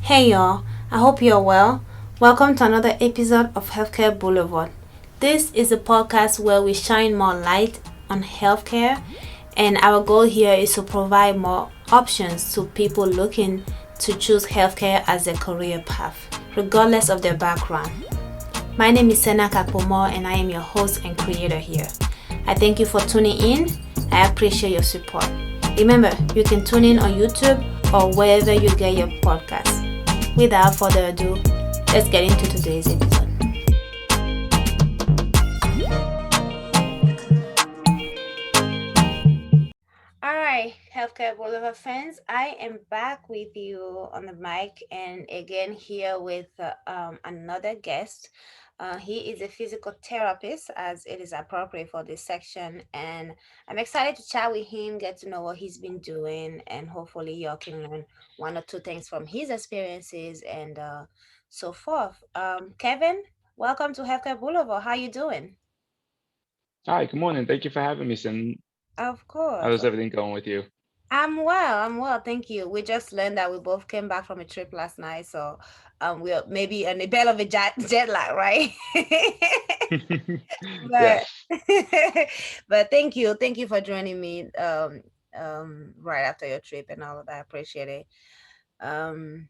Hey y'all, I hope you're well. Welcome to another episode of Healthcare Boulevard. This is a podcast where we shine more light on healthcare, and our goal here is to provide more options to people looking to choose healthcare as a career path, regardless of their background. My name is Sena Kapomo, and I am your host and creator here. I thank you for tuning in. I appreciate your support. Remember, you can tune in on YouTube or wherever you get your podcasts. Without further ado, let's get into today's episode. All right, Healthcare Boulevard fans, I am back with you on the mic and again here with another guest. He is a physical therapist, as it is appropriate for this section, and I'm excited to chat with him, get to know what he's been doing, and hopefully y'all can learn one or two things from his experiences and so forth. Kevin, welcome to Healthcare Boulevard. How you doing? Hi, good morning. Thank you for having me, Sin. Of course. How's everything going with you? I'm well, thank you. We just learned that we both came back from a trip last night, so we're maybe in a bit of a jet lag, right? but Yes. but thank you for joining me right after your trip and all of that. I appreciate it. Um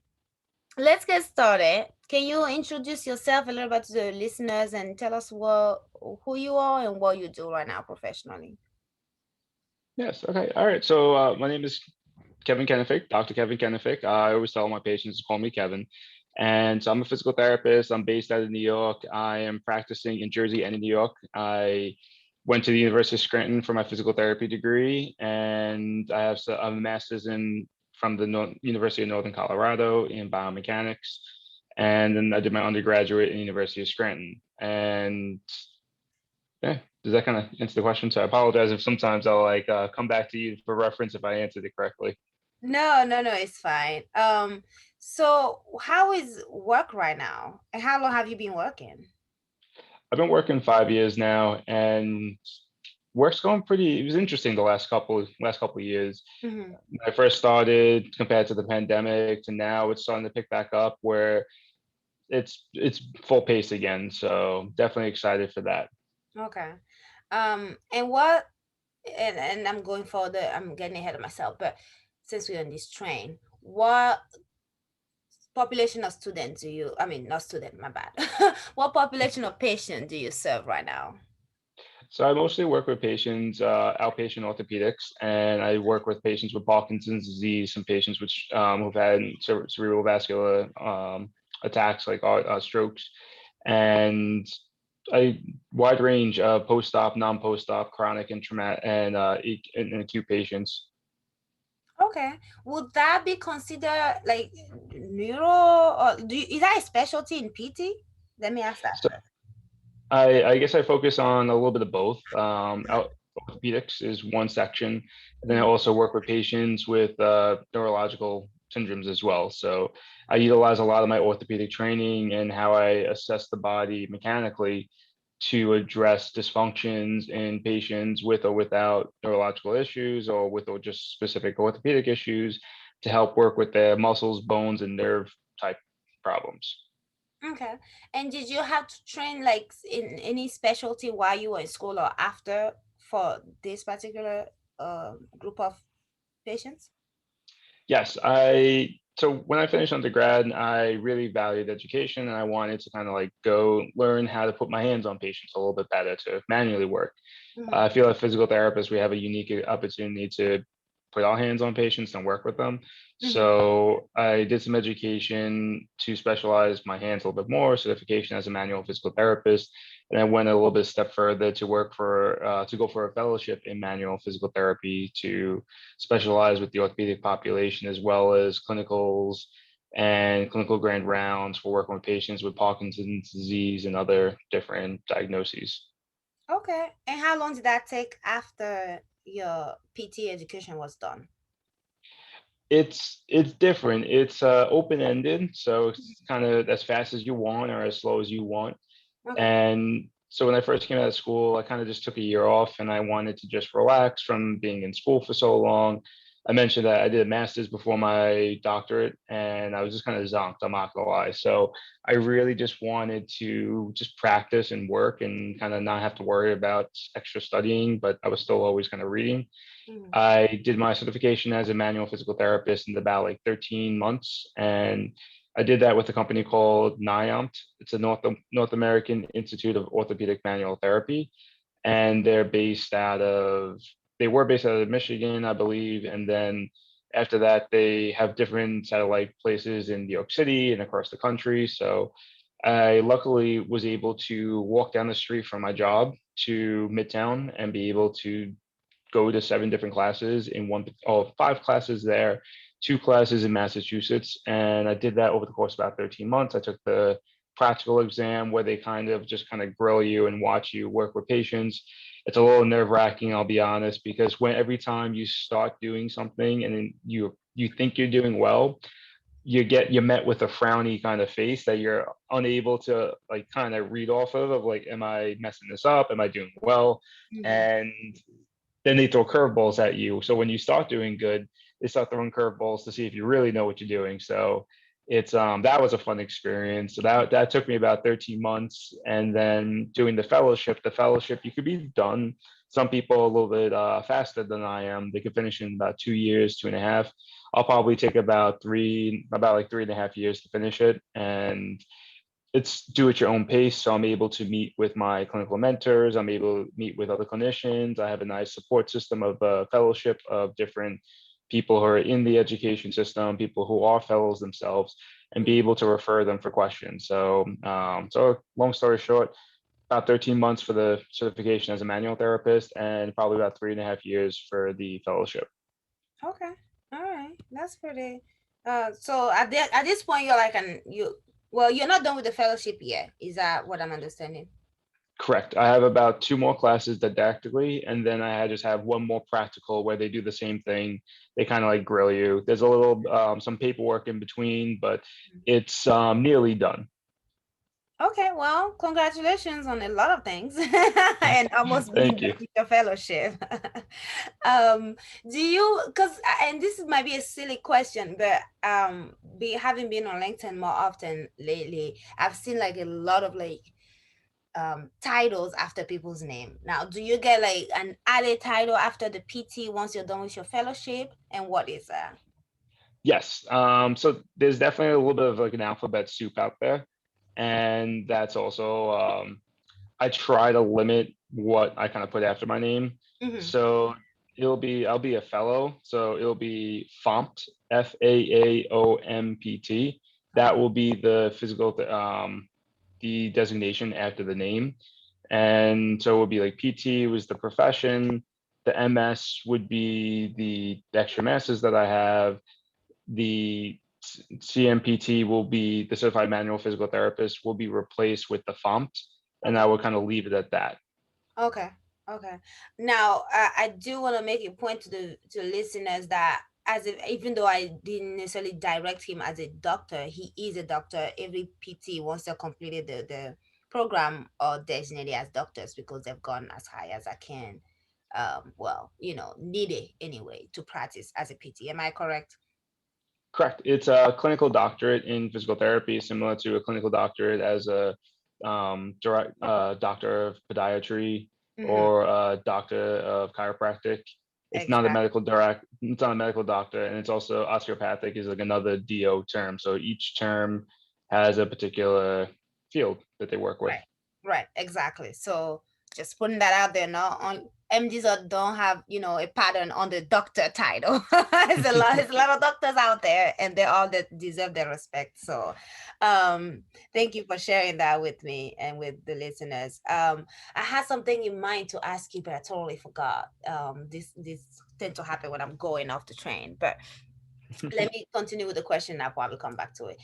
let's get started. Can you introduce yourself a little bit to the listeners and tell us what who you are and what you do right now professionally? Yes. Okay. All right. So my name is Kevin Kennefick, Dr. Kevin Kennefick. I always tell my patients to call me Kevin. And so I'm a physical therapist. I'm based out of New York. I am practicing in Jersey and in New York. I went to the University of Scranton for my physical therapy degree, and I have a master's in from the University of Northern Colorado in biomechanics. And then I did my undergraduate in the University of Scranton. And yeah, does that kind of answer the question? So I apologize if sometimes I'll come back to you for reference if I answered it correctly. No, it's fine. So how is work right now? And how long have you been working? I've been working 5 years now, and work's going pretty. It was interesting the last couple of years. Mm-hmm. When I first started, compared to the pandemic, to now, it's starting to pick back up where it's full pace again. So definitely excited for that. Okay. And what and I'm going further, I'm getting ahead of myself, but since we're on this train, what population of students do you, I mean, not student, my bad. What population of patient do you serve right now? So I mostly work with patients, outpatient orthopedics, and I work with patients with Parkinson's disease, some patients who've had cerebral vascular attacks like strokes, and a wide range of post-op, non-post-op, chronic and traumatic, and acute patients. Okay. Would that be considered like neuro or is that a specialty in PT? Let me ask that So first. I guess I focus on a little bit of both. Orthopedics is one section, and then I Mhm. also work with patients with neurological syndromes as well. So I utilize a lot of my orthopedic training and how I assess the body mechanically to address dysfunctions in patients with or without neurological issues or with or just specific orthopedic issues to help work with their muscles, bones, and nerve type problems. Okay. And did you have to train like in any specialty while you were in school or after for this particular group of patients? Yes, I so when I finished undergrad, I really valued education and I wanted to kind of like go learn how to put my hands on patients a little bit better to manually work. Mm-hmm. I feel like physical therapists, we have a unique opportunity to put our hands on patients and work with them. Mm-hmm. So I did some education to specialize my hands a little bit more, certification as a manual physical therapist, and I went a little bit step further to work for to go for a fellowship in manual physical therapy to specialize with the orthopedic population as well as clinicals and clinical grand rounds for working with patients with Parkinson's disease and other different diagnoses. Okay. And how long did that take after your PT education was done? It's different. It's open ended, so it's kind of as fast as you want or as slow as you want. Okay. And so when I first came out of school, I kind of just took a year off, and I wanted to just relax from being in school for so long. I mentioned that I did a master's before my doctorate, and I was just kind of zonked. I'm not gonna lie. So I really just wanted to just practice and work and kind of not have to worry about extra studying, but I was still always kind of reading. Mhm. I did my certification as a manual physical therapist in about like 13 months, and I did that with a company called NIOMT. It's a North American Institute of Orthopedic Manual Therapy, and they were based out of Michigan, I believe, and then after that they have different satellite places in New York City and across the country. So I luckily was able to walk down the street from my job to Midtown and be able to go to 7 different classes in oh, 5 classes there, 2 classes in Massachusetts. And I did that over the course of about 13 months. I took the practical exam where they kind of grill you and watch you work with patients. It's a little nerve wracking, I'll be honest, because when every time you start doing something and then you think you're doing well, you're met with a frowny kind of face that you're unable to like kind of read off of like, am I messing this up? Am I doing well? Mhm. And then they throw curveballs at you. So when you start doing good, they start throwing curveballs to see if you really know what you're doing. So it's that was a fun experience. So that took me about 13 months, and then doing the fellowship. The fellowship you could be done. Some people a little bit faster than I am. They could finish in about 2 years, 2.5. I'll probably take about like 3.5 years to finish it, and it's do at your own pace. So I'm able to meet with my clinical mentors. I'm able to meet with other clinicians. I have a nice support system of a fellowship of different people who are in the education system, people who are fellows themselves, and be able to refer them for questions. So long story short, about 13 months for the certification as a manual therapist, and probably about 3.5 years for the fellowship. Okay. All right. That's pretty. So at this point, you're like well, you're not done with the fellowship yet. Is that what I'm understanding? Correct. I have about 2 more classes didactically, and then just have one more practical where they do the same thing. They kind of like grill you. There's a little some paperwork in between, but it's nearly done. Okay, well, congratulations on a lot of things and almost being Thank done you. with your fellowship. um, do you, because, and this might be a silly question, but having been on LinkedIn more often lately, I've seen like a lot of like titles after people's name. Now, do you get like an added title after the PT once you're done with your fellowship? And what is that? Yes. So there's definitely a little bit of like an alphabet soup out there, and that's also I try to limit what I kind of put after my name. Mm-hmm. So I'll be a fellow. So it'll be FOMPT, FAAOMPT. That will be the designation after the name. And so it would be like PT was the profession, the MS would be the extra masses that I have, the CMPT will be the certified manual physical therapist will be replaced with the FOMPT, and I Okay. would kind of leave it at that. Okay. Okay. Now, I do want to make a point to the listeners that as if even though I didn't necessarily direct him as a doctor, he is a doctor. Every PT once they completed the program or designated as doctors because they've gone as high as I can. Well, needed anyway to practice as a PT. Am I correct? Correct. It's a clinical doctorate in physical therapy, similar to a clinical doctorate as a direct doctor of podiatry Mm-hmm. or a doctor of chiropractic. Exactly. It's not a medical doctor, and it's also osteopathic is like another DO term. So each term has a particular field that they work with. Right. Right. Exactly. So just putting that out there, no, on MDs don't have, a pattern on the doctor title. There's a lot of doctors out there and they all that deserve their respect. So thank you for sharing that with me and with the listeners. I had something in mind to ask you, but I totally forgot. This tend to happen when I'm going off the train. But let me continue with the question. I'll probably come back to it.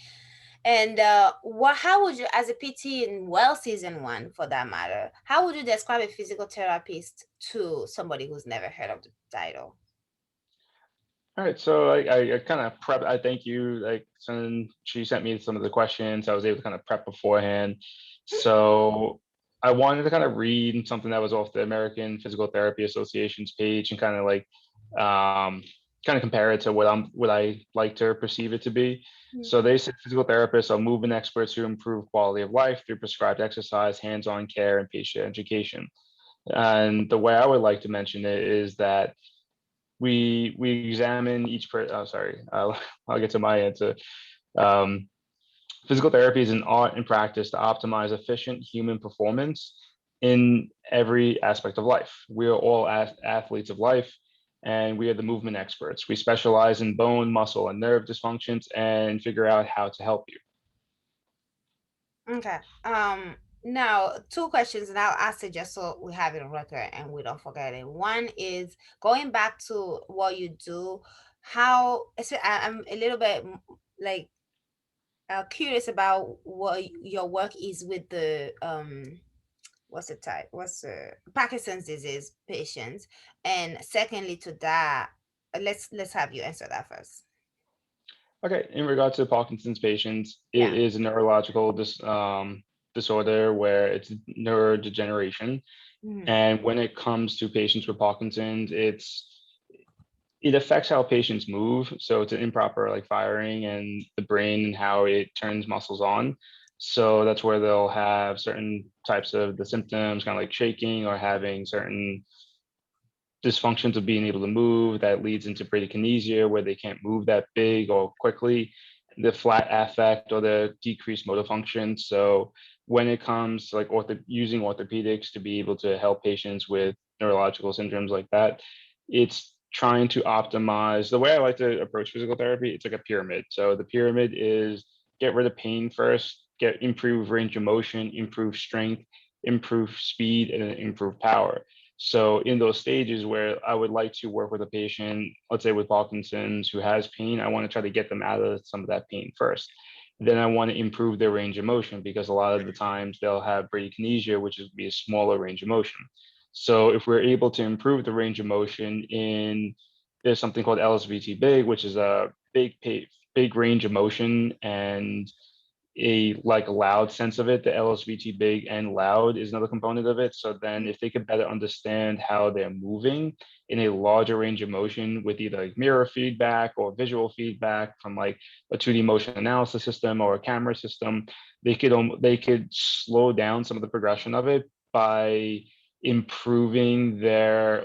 And how would you, as a PT in well season one for that matter, how would you describe a physical therapist to somebody who's never heard of the title? All right, so I kind of prep. I thank you. Like, she sent me some of the questions. I was able to kind of prep beforehand. So I wanted to kind of read something that was off the American Physical Therapy Association's page and kind of like um, kind of compare it to what I like to perceive it to be. Mm. So they say physical therapists are movement experts who improve quality of life through prescribed exercise, hands-on care, and patient education. And the way I would like to mention it is that we examine each per. Oh, sorry, I'll get to my answer. Um, Physical therapy is an art and practice to optimize efficient human performance in every aspect of life. We are all athletes of life, and we are the movement experts. We specialize in bone, muscle, and nerve dysfunctions and figure out how to help you. Okay. Now two questions, and I'll ask it just so we have it on record and we don't forget it. One is going back to what you do. I'm a little bit like curious about what your work is with the what's the type? What's the Parkinson's disease patients? And secondly to that, let's have you answer that first. Okay, in regards to Parkinson's patients, it Yeah. is a neurological disorder where it's neurodegeneration. Mm-hmm. And when it comes to patients with Parkinson's, it affects how patients move. So it's an improper like firing and the brain and how it turns muscles on. So that's where they'll have certain types of the symptoms, kind of like shaking or having certain dysfunctions of being able to move that leads into bradykinesia where they can't move that big or quickly, the flat affect or the decreased motor function. So when it comes to like using orthopedics to be able to help patients with neurological syndromes like that, it's trying to optimize the way I like to approach physical therapy. It's like a pyramid. So the pyramid is get rid of pain first, get improve range of motion, improve strength, improve speed, and then improve power. So in those stages where I would like to work with a patient, let's say with Parkinson's who has pain, I want to try to get them out of some of that pain first. Then I want to improve their range of motion because a lot of the times they'll have bradykinesia, which is be a smaller range of motion. So if we're able to improve the range of motion there's something called LSVT big, which is a big range of motion and a like loud sense of it. The LSVT big and loud is another component of it. So then if they could better understand how they're moving in a larger range of motion with either like mirror feedback or visual feedback from like a 2D motion analysis system or a camera system, they could slow down some of the progression of it by improving their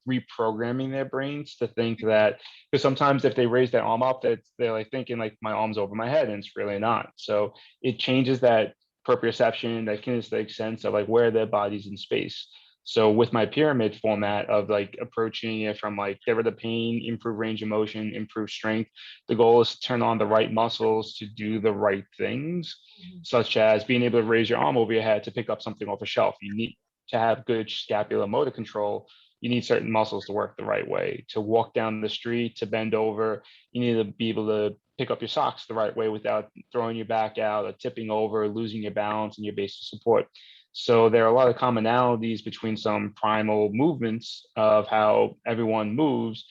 reprogramming their brains to think that, because sometimes if they raise their arm up, they're like thinking like my arm's over my head and it's really not. So it changes that proprioception, that kinesthetic sense of like where their body's in space. So with my pyramid format of like approaching it from like get rid of pain, improve range of motion, improve strength, the goal is to turn on the right muscles to do the right things, such as being able to raise your arm over your head to pick up something off a shelf. You need to have good scapular motor control. You need certain muscles to work the right way. To walk down the street, to bend over, you need to be able to pick up your socks the right way without throwing your back out or tipping over, losing your balance and your base of support. So there are a lot of commonalities between some primal movements of how everyone moves.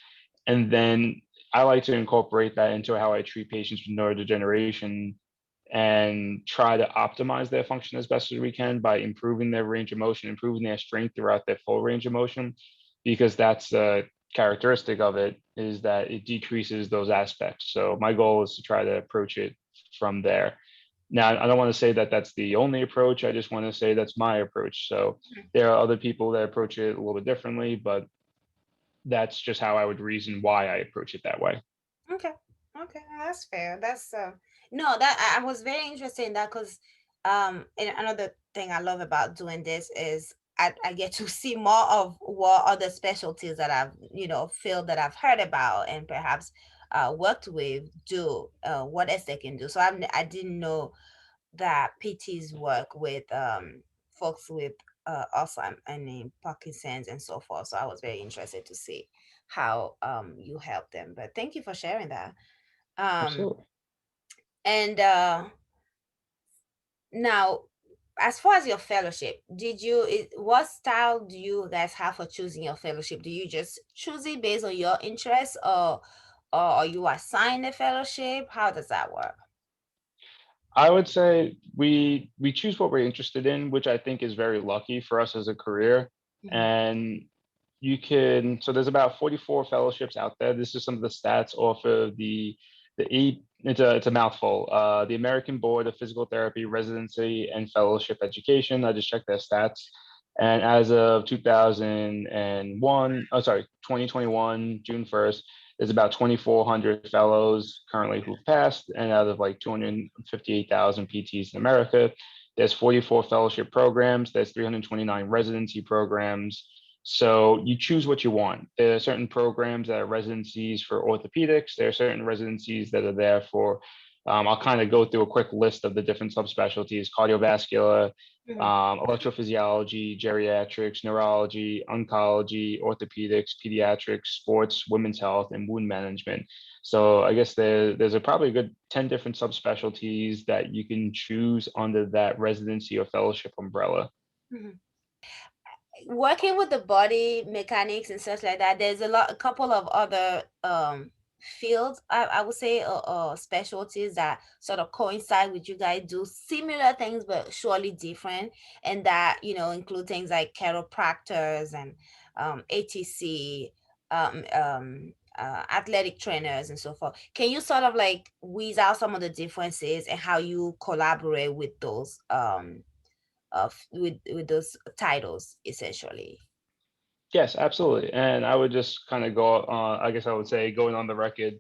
And then I like to incorporate that into how I treat patients with neurodegeneration and try to optimize their function as best as we can by improving their range of motion, improving their strength throughout their full range of motion, because that's a characteristic of it is that it decreases those aspects. So my goal is to try to approach it from there. Now, I don't want to say that that's the only approach. I just want to say that's my approach. So there are other people that approach it a little bit differently, but that's just how I would reason why I approach it that way. Okay. Okay, that's fair. That's no, that I was very interested in that because and another thing I love about doing this is I get to see more of what other specialties that I've field that I've heard about and perhaps worked with do what else they can do. So I didn't know that PTs work with folks with Alzheimer's and Parkinson's and so forth. So I was very interested to see how you help them. But thank you for sharing that. Um Absolutely. and Now, as far as your fellowship, what style do you guys have for choosing your fellowship? Do you just choose it based on your interests, or are you assigned a fellowship? How does that work? I would say we choose what we're interested in, which I think is very lucky for us as a career. Mhm. And you can, so there's about 44 fellowships out there. This is some of the stats off of it's a mouthful. The American Board of Physical Therapy Residency and Fellowship Education. I just checked their stats. And as of 2021, June 1st, there's about 2,400 fellows currently who've passed, and out of like 258,000 PTs in America, there's 44 fellowship programs, there's 329 residency programs. So you choose what you want. There are certain programs that are residencies for orthopedics. There are certain residencies that are there for, I'll kind of go through a quick list of the different subspecialties: cardiovascular, electrophysiology, geriatrics, neurology, oncology, orthopedics, pediatrics, sports, women's health, and wound management. So I guess there's probably a good 10 different subspecialties that you can choose under that residency or fellowship umbrella. Mhm. Working with the body mechanics and such like that, there's a couple of other fields, I would say, or specialties that sort of coincide with you guys, do similar things but surely different, and that include things like chiropractors and ATC, athletic trainers and so forth. Can you sort of like wheeze out some of the differences and how you collaborate with those with those titles essentially? Yes, absolutely. And I would just kind of go, I guess I would say, going on the record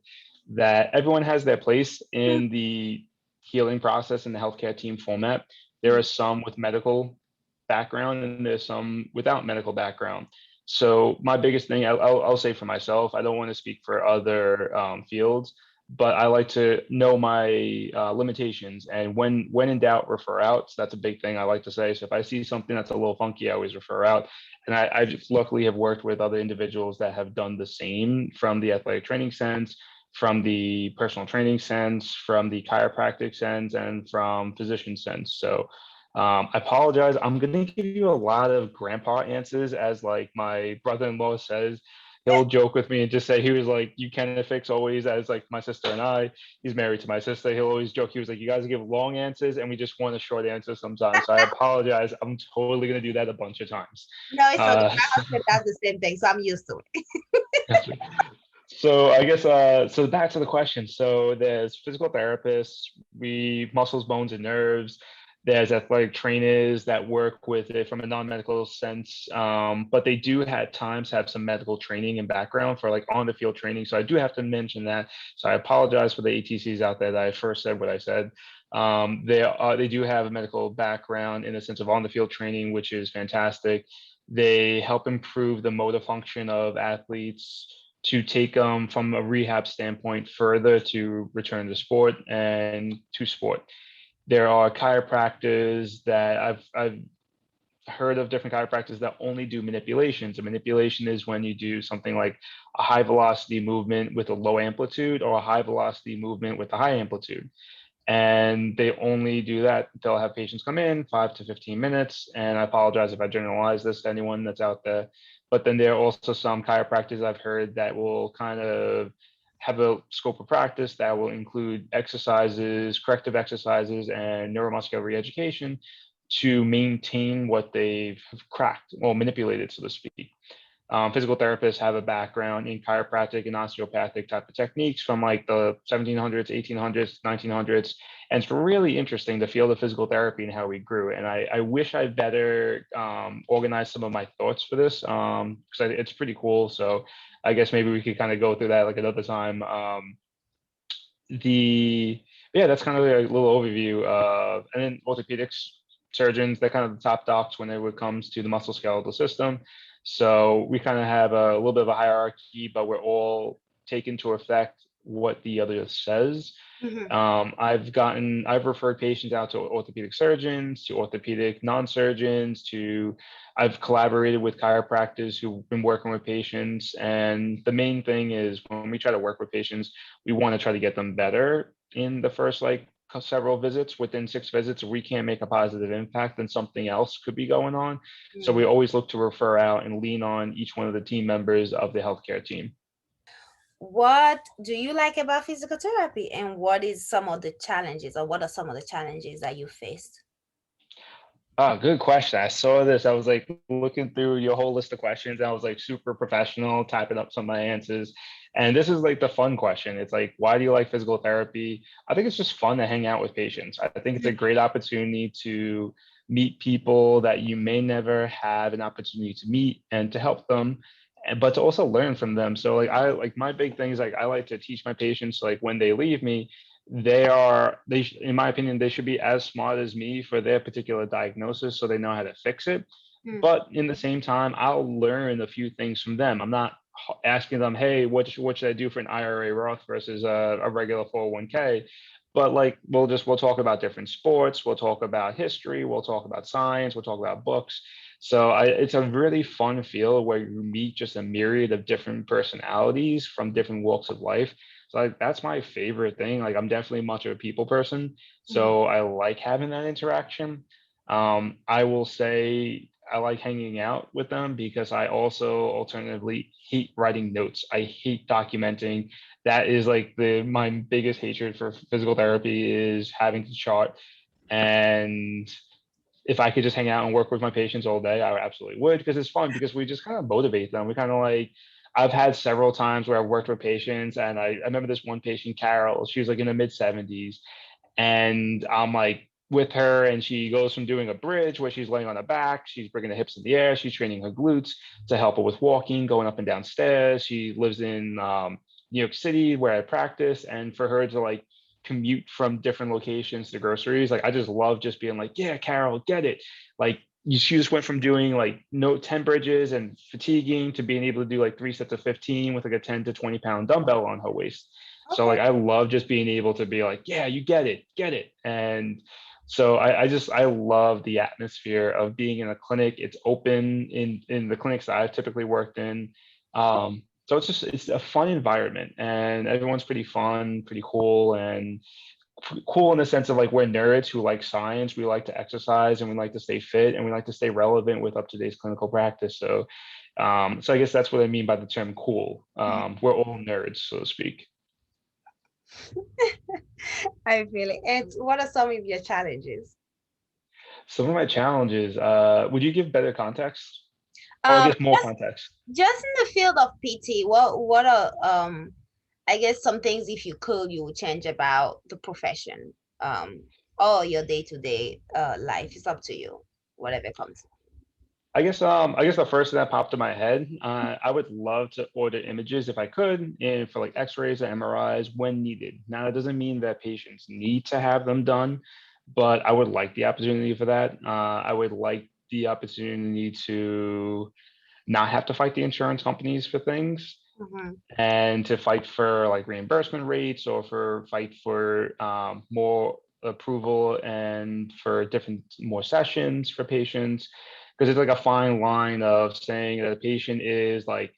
that everyone has their place in the healing process in the healthcare team format. There are some with medical background and there's some without medical background. So my biggest thing, I'll say for myself, I don't want to speak for other fields, but I like to know my limitations, and when in doubt, refer out. So that's a big thing I like to say. So if I see something that's a little funky, I always refer out. And I just luckily have worked with other individuals that have done the same, from the athletic training sense, from the personal training sense, from the chiropractic sense, and from physician sense. So I apologize. I'm going to give you a lot of grandpa answers, as like my brother-in-law says. He'll joke with me and just say, he was like, you can fix always, as like my sister and I. He's married to my sister. He'll always joke. He was like, you guys give long answers and we just want a short answer sometimes. So I apologize. I'm totally going to do that a bunch of times. No, it's okay. Uh, My husband does the same thing, so I'm used to it. so I guess so back to the question. So there's physical therapists, we muscles, bones, and nerves. There's athletic trainers that work with it from a non-medical sense, but they do at times have some medical training and background for like on the field training. So I do have to mention that. So I apologize for the ATCs out there that I first said what I said. They do have a medical background in the sense of on the field training, which is fantastic. They help improve the motor function of athletes to take them from a rehab standpoint further to return to sport and to sport. There are chiropractors that I've heard of, different chiropractors that only do manipulations. A manipulation is when you do something like a high velocity movement with a low amplitude, or a high velocity movement with a high amplitude. And they only do that. They'll have patients come in 5 to 15 minutes. And I apologize if I generalize this to anyone that's out there. But then there are also some chiropractors I've heard that will kind of have a scope of practice that will include exercises, corrective exercises, and neuromuscular reeducation to maintain what they've cracked, or manipulated, so to speak. Physical therapists have a background in chiropractic and osteopathic type of techniques from like the 1700s, 1800s, 1900s. And it's really interesting, the field of physical therapy and how we grew. And I wish I better organize some of my thoughts for this, because it's pretty cool. So I guess maybe we could kind of go through that like another time. Yeah, that's kind of like a little overview. And then orthopedics surgeons, they're kind of the top docs when it comes to the musculoskeletal system. So we kind of have a little bit of a hierarchy, but we're all taken to effect what the other says. I've referred patients out to orthopedic surgeons, to orthopedic non-surgeons, I've collaborated with chiropractors who've been working with patients. And the main thing is, when we try to work with patients, we want to try to get them better in the first like several visits. Within 6 visits, we can't make a positive impact, then something else could be going on. So we always look to refer out and lean on each one of the team members of the healthcare team. What do you like about physical therapy, and what is some of the challenges, or what are some of the challenges that you faced? Oh, good question. I saw this. I was like looking through your whole list of questions. And I was like super professional, typing up some of my answers. And this is like the fun question. It's like, why do you like physical therapy? I think it's just fun to hang out with patients. I think it's a great opportunity to meet people that you may never have an opportunity to meet and to help them, but to also learn from them. So like my big thing is like I like to teach my patients like when they leave me, in my opinion, they should be as smart as me for their particular diagnosis so they know how to fix it. Mm, But in the same time, I'll learn a few things from them. I'm not asking them, hey, what should I do for an IRA Roth versus a regular 401k? But like we'll talk about different sports, we'll talk about history, we'll talk about science, we'll talk about books. So it's a really fun field where you meet just a myriad of different personalities from different walks of life. So that's my favorite thing. Like I'm definitely much of a people person, mm, so I like having that interaction. I will say I like hanging out with them because I also alternatively hate writing notes. I hate documenting. That is like the my biggest hatred for physical therapy is having to chart. And if I could just hang out and work with my patients all day, I absolutely would because it's fun because we just kind of motivate them. We kind of like, I've had several times where I've worked with patients and I remember this one patient, Carol, she was like in the mid 70s and I'm like with her and she goes from doing a bridge where she's laying on her back, she's bringing the hips in the air, she's training her glutes to help her with walking, going up and down stairs. She lives in New York City where I practice. And for her to like commute from different locations to groceries. Like I just love just being like, yeah, Carol, get it. Like she just went from doing like no 10 bridges and fatiguing to being able to do like 3 sets of 15 with like a 10 to 20 pound dumbbell on her waist. So okay. like I love just being able to be like, yeah, you get it, get it. And so I love the atmosphere of being in a clinic. It's open in the clinics that I've typically worked in. So it's a fun environment and everyone's pretty fun, pretty cool, and cool in the sense of like we're nerds who like science, we like to exercise and we like to stay fit and we like to stay relevant with up to date clinical practice. So I guess that's what I mean by the term cool. We're all nerds, so to speak. I feel it. And what are some of your challenges? Some of my challenges, would you give better context? Or I Um, guess more just context? just in the field of PT, what are I guess some things if you could you would change about the profession, or your day-to-day life. It's up to you, whatever comes. I guess the first thing that popped in my head, I would love to order images if I could, and for like X-rays or MRIs when needed. Now, that doesn't mean that patients need to have them done, but I would like the opportunity for that. I would like the opportunity to not have to fight the insurance companies for things Mm-hmm. and to fight for like reimbursement rates or for fight for more approval and for different more sessions for patients because it's like a fine line of saying that a patient is like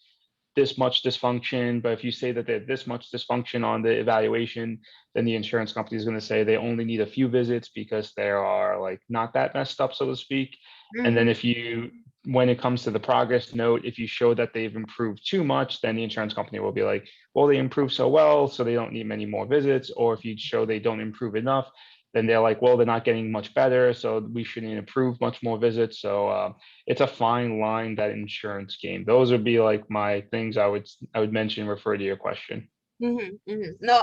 this much dysfunction, but if you say that they're this much dysfunction on the evaluation, then the insurance company is going to say they only need a few visits because they are like not that messed up, so to speak. And then Mm-hmm. if you, when it comes to the progress note, if you show that they've improved too much, then the insurance company will be like, well, they improved so well, so they don't need many more visits. Or if you show they don't improve enough, then they're like, well, they're not getting much better, so we shouldn't improve much more visits. So it's a fine line, that insurance game. Those would be like my things I would mention, refer to your question. Mm-hmm. Mm-hmm. No,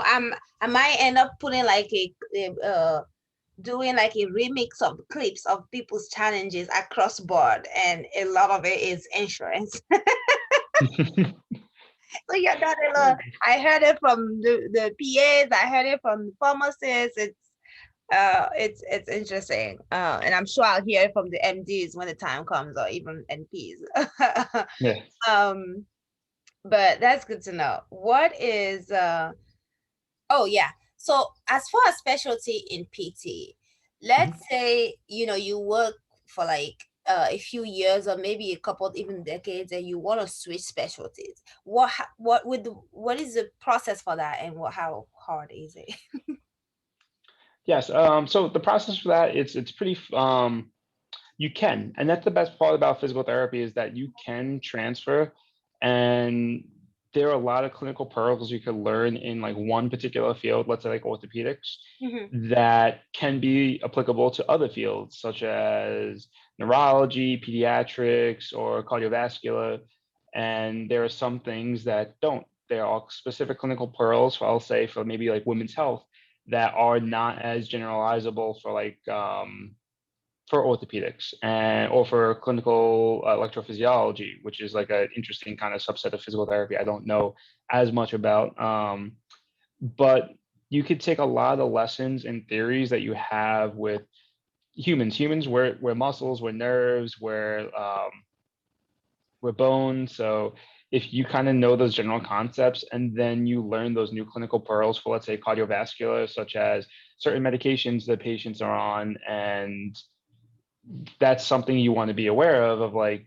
I might end up putting like doing like a remix of clips of people's challenges across board, and a lot of it is insurance. So you're not alone. I heard it from the PAs. I heard it from the pharmacists. It's interesting. And I'm sure I'll hear it from the MDs when the time comes, or even NPs. Yeah. um, but that's good to know. What is oh yeah. So as far as specialty in PT, let's Mhm. say you work for like a few years or maybe a couple even decades, and you want to switch specialties. What is the process for that, and how hard is it? Yes. So the process for that, it's pretty you can, and that's the best part about physical therapy is that you can transfer. And there are a lot of clinical pearls you could learn in like one particular field, let's say like orthopedics, Mm-hmm. that can be applicable to other fields such as neurology, pediatrics, or cardiovascular. And there are some things that don't. There are specific clinical pearls, I'll say, for maybe like women's health that are not as generalizable for orthopedics and or for clinical electrophysiology, which is like an interesting kind of subset of physical therapy. I don't know as much about, but you could take a lot of lessons and theories that you have with humans. Humans, we're muscles, we're nerves, we're bones. So if you kind of know those general concepts and then you learn those new clinical pearls for, let's say, cardiovascular, such as certain medications that patients are on, and that's something you want to be aware of like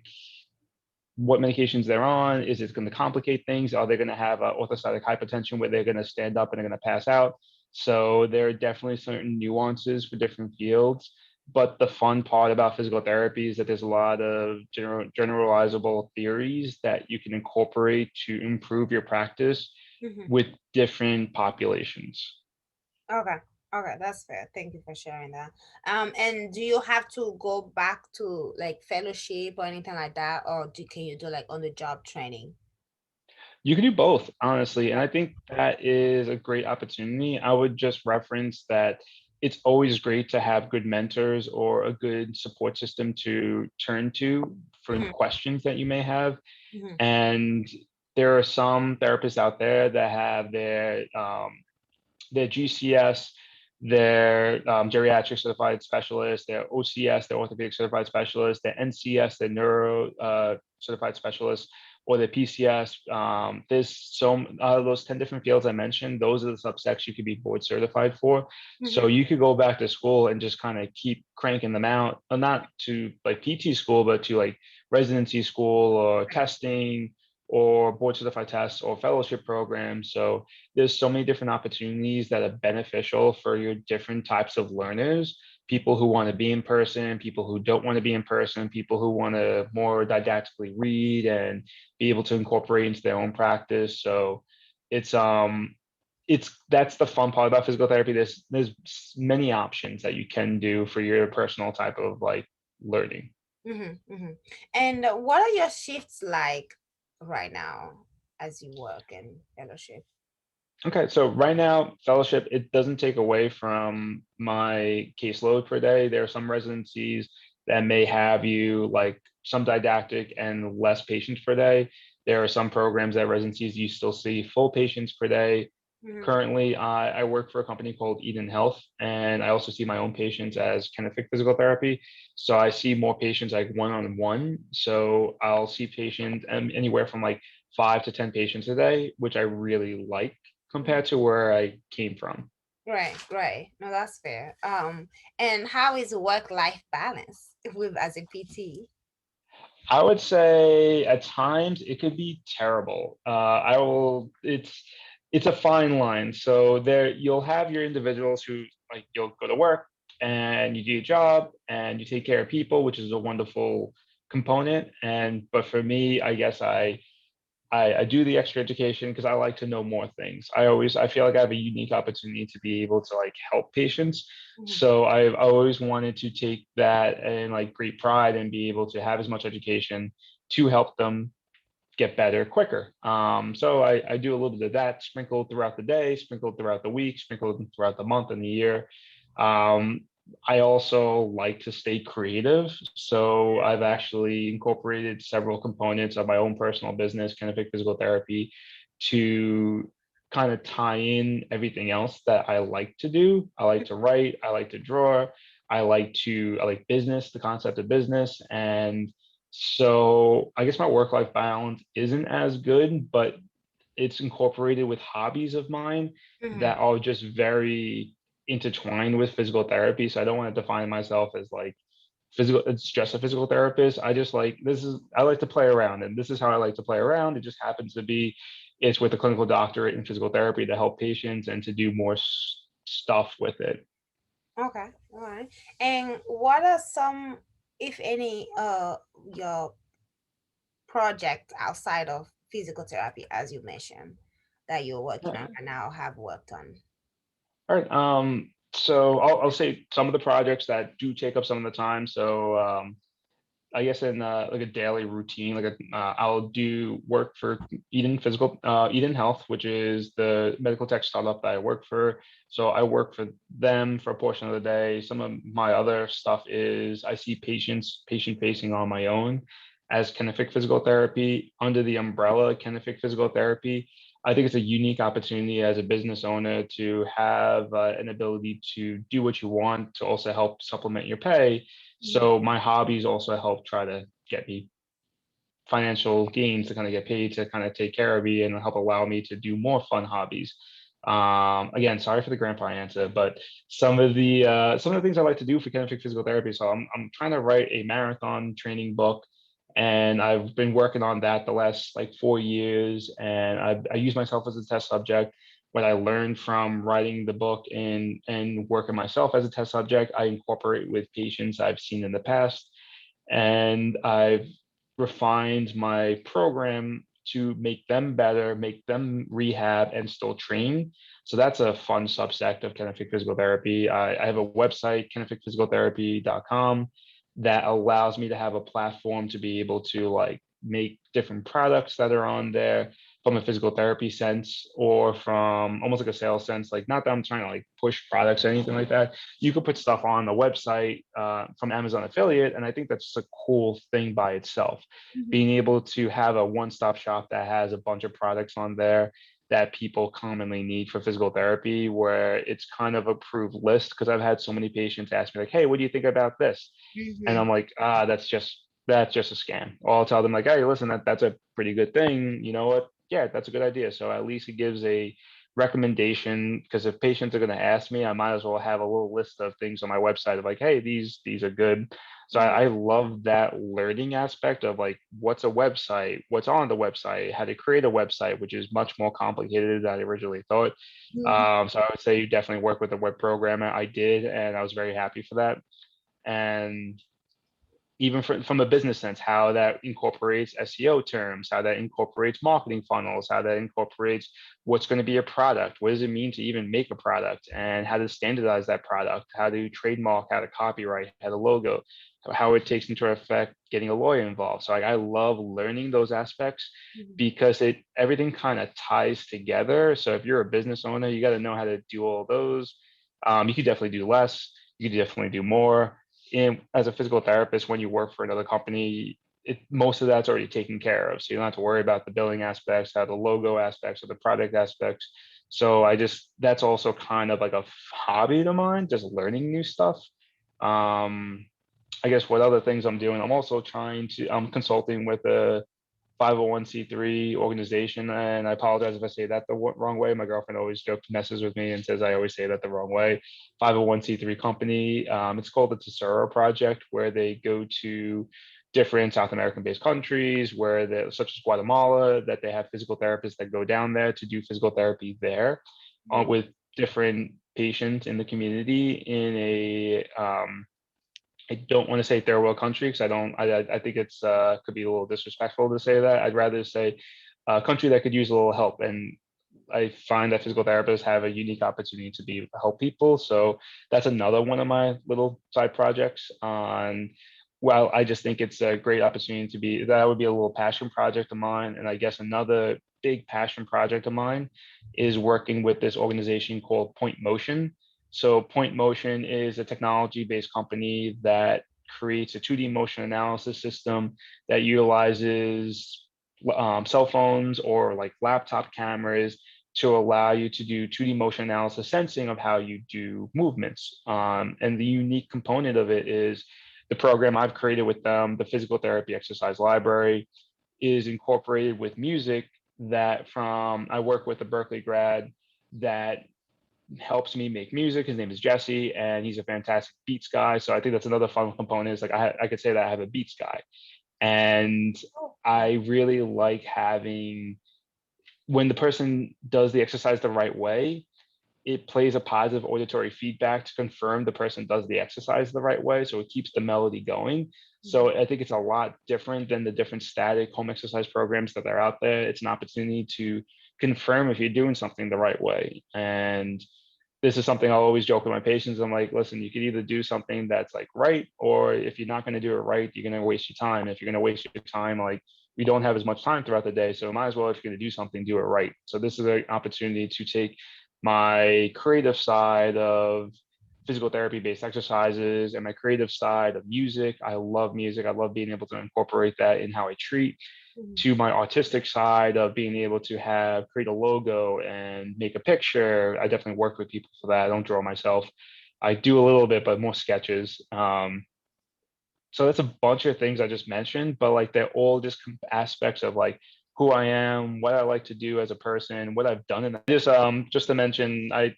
what medications they're on. Is it going to complicate things? Are they going to have orthostatic hypotension where they're going to stand up and they're going to pass out? So there are definitely certain nuances for different fields. But the fun part about physical therapy is that there's a lot of generalizable theories that you can incorporate to improve your practice Mm-hmm. with different populations. Okay. Okay, that's fair. Thank you for sharing that. And do you have to go back to like fellowship or anything like that, or can you do like on the job training? You can do both, honestly. And I think that is a great opportunity. I would just reference that it's always great to have good mentors or a good support system to turn to for Mm-hmm. questions that you may have. Mm-hmm. And there are some therapists out there that have their GCS, their geriatric certified specialist, their OCS, their orthopedic certified specialist, their NCS, their neuro certified specialist, or their PCS. There's so out of those 10 different fields I mentioned, those are the subsets you could be board certified for. So Mm-hmm. you could go back to school and just kind of keep cranking them out, not to like PT school, but to like residency school or testing or board certified tests or fellowship programs. So there's so many different opportunities that are beneficial for your different types of learners, people who want to be in person, people who don't want to be in person, people who want to more didactically read and be able to incorporate into their own practice. So it's that's the fun part about physical therapy. There's many options that you can do for your personal type of like learning. Mm-hmm. Mm-hmm. And what are your shifts like right now as you work in fellowship? Okay, so right now, fellowship, it doesn't take away from my caseload per day. There are some residencies that may have you like some didactic and less patients per day. There are some programs that residencies you still see full patients per day. Mm-hmm. Currently, I work for a company called Eden Health, and I also see my own patients as kinetic physical therapy. So I see more patients like one-on-one. So I'll see patients anywhere from like 5 to 10 patients a day, which I really like compared to where I came from. Right, right. No, that's fair. And how is work-life balance with as a PT? I would say at times it could be terrible. I will. It's a fine line. So there, you'll have your individuals who like you'll go to work and you do your job and you take care of people, which is a wonderful component. And but for me, I guess I do the extra education because I like to know more things. I feel like I have a unique opportunity to be able to like help patients. Mhm. So I've always wanted to take that and like great pride and be able to have as much education to help them get better quicker. So I do a little bit of that sprinkled throughout the day, sprinkled throughout the week, sprinkled throughout the month and the year. Um, I also like to stay creative. So I've actually incorporated several components of my own personal business, Kinetic Physical Therapy, to kind of tie in everything else that I like to do. I like to write, I like to draw, I like business, the concept of business. And so I guess my work-life balance isn't as good, but it's incorporated with hobbies of mine Mhm. that are just very intertwined with physical therapy. So I don't want to define myself as like physical, it's just a physical therapist. I just like I like to play around, and this is how I like to play around. It just happens to be it's with a clinical doctorate in physical therapy to help patients and to do more stuff with it. Okay, all right. And what are some, if any, your projects outside of physical therapy, as you mentioned, that you're working Yeah. on and now have worked on? All right. So I'll say some of the projects that do take up some of the time. So I guess in like a daily routine, I'll do work for Eden Health, which is the medical tech startup that I work for. So I work for them for a portion of the day. Some of my other stuff is I see patient facing on my own as Kinefic Physical Therapy under the umbrella Kinefic Physical Therapy. I think it's a unique opportunity as a business owner to have an ability to do what you want to also help supplement your pay. So my hobbies also help try to get me financial gains to kind of get paid to kind of take care of me and help allow me to do more fun hobbies. Again, sorry for the grandpa answer, but some of the things I like to do for kinetic physical therapy. So I'm trying to write a marathon training book, and I've been working on that the last like 4 years. And I use myself as a test subject. What I learned from writing the book and working myself as a test subject, I incorporate with patients I've seen in the past, and I've refined my program to make them better, make them rehab and still train. So that's a fun subsect of Kinetic Physical Therapy. I have a website, kineficphysicaltherapy.com, that allows me to have a platform to be able to like make different products that are on there from a physical therapy sense or from almost like a sales sense. Like, not that I'm trying to like push products or anything like that. You could put stuff on the website from Amazon affiliate, and I think that's a cool thing by itself. Being able to have a one-stop shop that has a bunch of products on there that people commonly need for physical therapy, where it's kind of approved list. Because I've had so many patients ask me like, "Hey, what do you think about this?" And Mm-hmm. I'm like, that's just a scam. Or I'll tell them like, "Hey, listen, that's a pretty good thing. You know what? Yeah, that's a good idea." So at least it gives a recommendation, because if patients are going to ask me, I might as well have a little list of things on my website of like, hey, these are good. So I love that learning aspect of like, what's a website, what's on the website, how to create a website, which is much more complicated than I originally thought. Mm-hmm. So I would say you definitely work with a web programmer. I did, and I was very happy for that. And even from a business sense, how that incorporates SEO terms, how that incorporates marketing funnels, how that incorporates what's going to be a product, what does it mean to even make a product, and how to standardize that product, how to trademark, how to copyright, how to logo, how it takes into effect getting a lawyer involved. So I love learning those aspects because it everything kind of ties together. So if you're a business owner, you got to know how to do all those. You could definitely do less. You could definitely do more. And as a physical therapist, when you work for another company, most of that's already taken care of. So you don't have to worry about the billing aspects, how the logo aspects, or the product aspects. So that's also kind of like a hobby of mine, just learning new stuff. Um, I guess what other things I'm doing, I'm consulting with a 501(c)(3) organization, and I apologize if I say that the wrong way. My girlfriend always jokes, messes with me, and says I always say that the wrong way. 501(c)(3) company. It's called the Tesoro Project, where they go to different South American-based countries, such as Guatemala, that they have physical therapists that go down there to do physical therapy there with different patients in the community in a I don't want to say third world country, because I think it's could be a little disrespectful to say that. I'd rather say a country that could use a little help. And I find that physical therapists have a unique opportunity to be help people. So that's another one of my little side projects on. Well, I just think it's a great opportunity that would be a little passion project of mine. And I guess another big passion project of mine is working with this organization called Point Motion. So Point Motion is a technology-based company that creates a 2D motion analysis system that utilizes cell phones or like laptop cameras to allow you to do 2D motion analysis sensing of how you do movements. And the unique component of it is the program I've created with them, the physical therapy exercise library, is incorporated with music I work with a Berkeley grad that helps me make music. His name is Jesse, and he's a fantastic beats guy. So I think that's another fun component. Is like I could say that I have a beats guy, and I really like having when the person does the exercise the right way. it plays a positive auditory feedback to confirm the person does the exercise the right way. So it keeps the melody going. So I think it's a lot different than the different static home exercise programs that are out there. It's an opportunity to confirm if you're doing something the right way. And this is something I'll always joke with my patients. I'm like, listen, you could either do something that's like right, or if you're not going to do it right, you're going to waste your time. If you're going to waste your time, like we don't have as much time throughout the day. So might as well, if you're going to do something, do it right. So this is an opportunity to take my creative side of physical therapy based exercises and my creative side of music. I love music. I love being able to incorporate that in how I treat, to my artistic side of being able to have create a logo and make a picture. I definitely work with people for that. I don't draw myself. I do a little bit, but more sketches. So that's a bunch of things I just mentioned, but like they're all just aspects of like who I am, what I like to do as a person, what I've done. And just to mention, I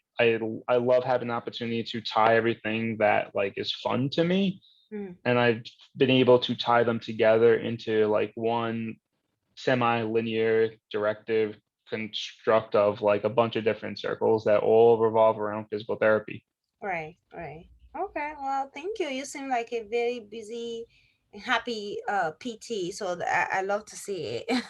love having an opportunity to tie everything that like is fun to me, and I've been able to tie them together into like one semi-linear directive construct of like a bunch of different circles that all revolve around physical therapy. Right, right. Okay, well, thank you. You seem like a very busy, happy PT, so I love to see it.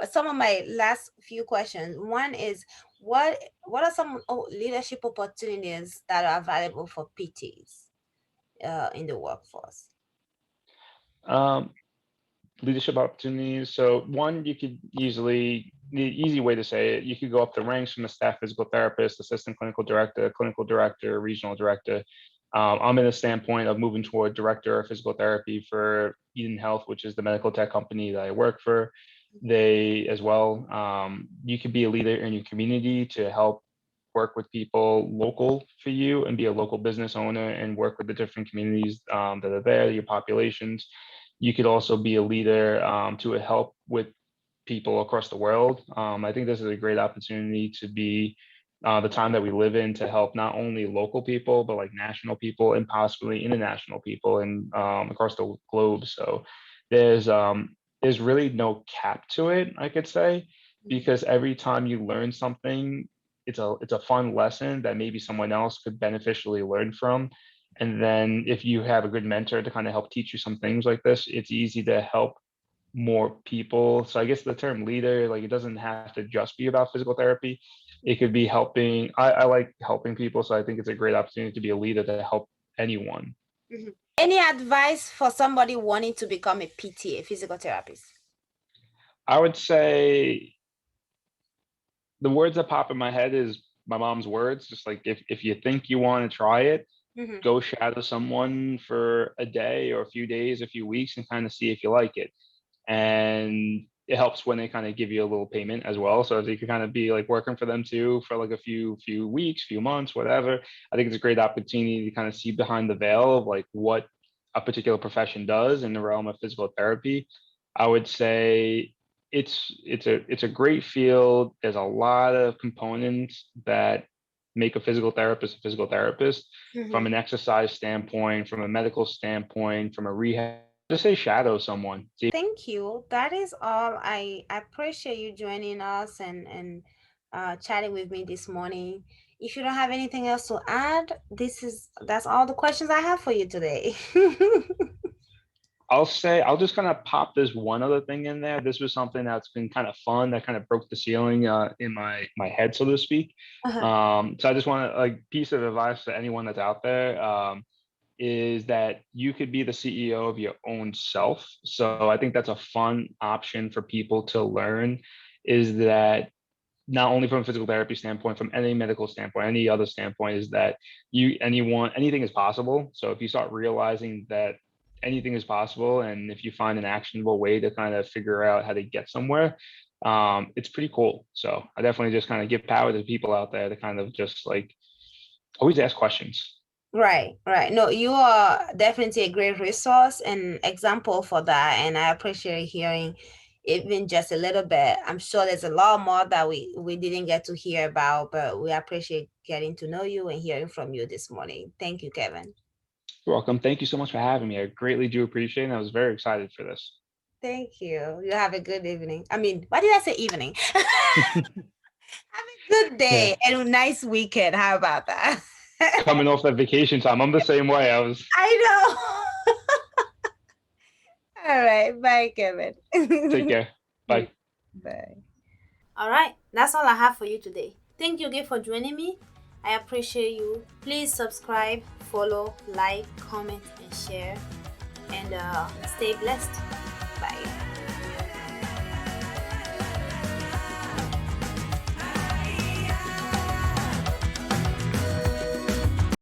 Some of my last few questions. One is, what are some leadership opportunities that are available for PTs in the workforce? Um, Leadership opportunities. So one, you could the easy way to say it, you could go up the ranks from a staff physical therapist, assistant clinical director, regional director. I'm in a standpoint of moving toward director of physical therapy for Eden Health, which is the medical tech company that I work for. They as well, you could be a leader in your community to help work with people local for you and be a local business owner and work with the different communities that are there, your populations. You could also be a leader to help with people across the world. I think this is a great opportunity to be the time that we live in to help not only local people, but like national people and possibly international people and across the globe. So there's um, there's really no cap to it, I could say, because every time you learn something, it's a fun lesson that maybe someone else could beneficially learn from. And then if you have a good mentor to kind of help teach you some things like this, it's easy to help more people. So I guess the term leader, like it doesn't have to just be about physical therapy. It could be helping. I like helping people. So I think it's a great opportunity to be a leader to help anyone. Any advice for somebody wanting to become a PT, a physical therapist? I would say the words that pop in my head is my mom's words. Just like if you think you want to try it, go shadow someone for a day or a few days, a few weeks, and kind of see if you like it. And it helps when they kind of give you a little payment as well. So if you can kind of be like working for them too for like a few weeks, few months, whatever. I think it's a great opportunity to kind of see behind the veil of like what a particular profession does in the realm of physical therapy. I would say it's a great field. There's a lot of components that make a physical therapist from an exercise standpoint, from a medical standpoint, from a rehab. Just say shadow someone. See. Thank you. That is all. I appreciate you joining us and chatting with me this morning. If you don't have anything else to add, that's all the questions I have for you today. I'll just kind of pop this one other thing in there. This was something that's been kind of fun that kind of broke the ceiling in my head, so to speak. Uh-huh. So I just want to like piece of advice to anyone that's out there. Is that you could be the CEO of your own self. So I think that's a fun option for people to learn, is that not only from a physical therapy standpoint, from any medical standpoint, any other standpoint, is that anything is possible. So if you start realizing that anything is possible, and if you find an actionable way to kind of figure out how to get somewhere, it's pretty cool. So I definitely just kind of give power to people out there to kind of just like always ask questions. Right, right. No, you are definitely a great resource and example for that. And I appreciate hearing even just a little bit. I'm sure there's a lot more that we didn't get to hear about, but we appreciate getting to know you and hearing from you this morning. Thank you, Kevin. You're welcome. Thank you so much for having me. I greatly do appreciate it. And I was very excited for this. Thank you. You have a good evening. I mean, why did I say evening? Have a good day and a nice weekend. How about that? Coming off that vacation time, I'm the same way. I know. All right. Bye, Kevin. Take care. Bye. Bye. All right. That's all I have for you today. Thank you again for joining me. I appreciate you. Please subscribe, follow, like, comment, and share. And stay blessed. Bye.